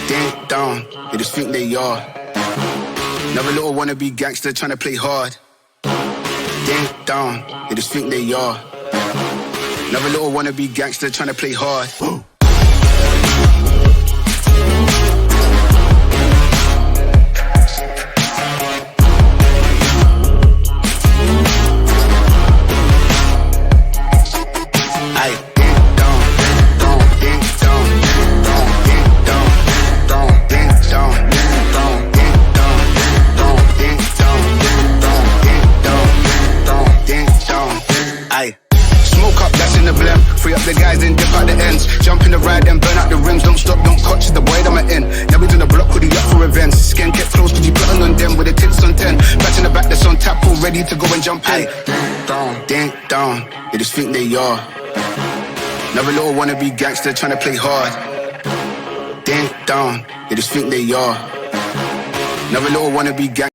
Ding dong, they just think they are. Another little wannabe gangster trying to play hard. Ding dong, they just think they are. Another little wannabe gangster trying to play hard. Woo. Smoke up, that's in the blem. Free up the guys and dip out the ends. Jump in the ride and burn out the rims. Don't stop, don't catch the boy that I'm in. Now we in the block with the up for events. Skin get close, could you put on them with the tits on 10. Back in the back, that's on tap, all ready to go and jump in. Ding dong, they just think they are. Another little wannabe gangster trying to play hard. Ding dong, they just think they are. Another little wannabe gangster.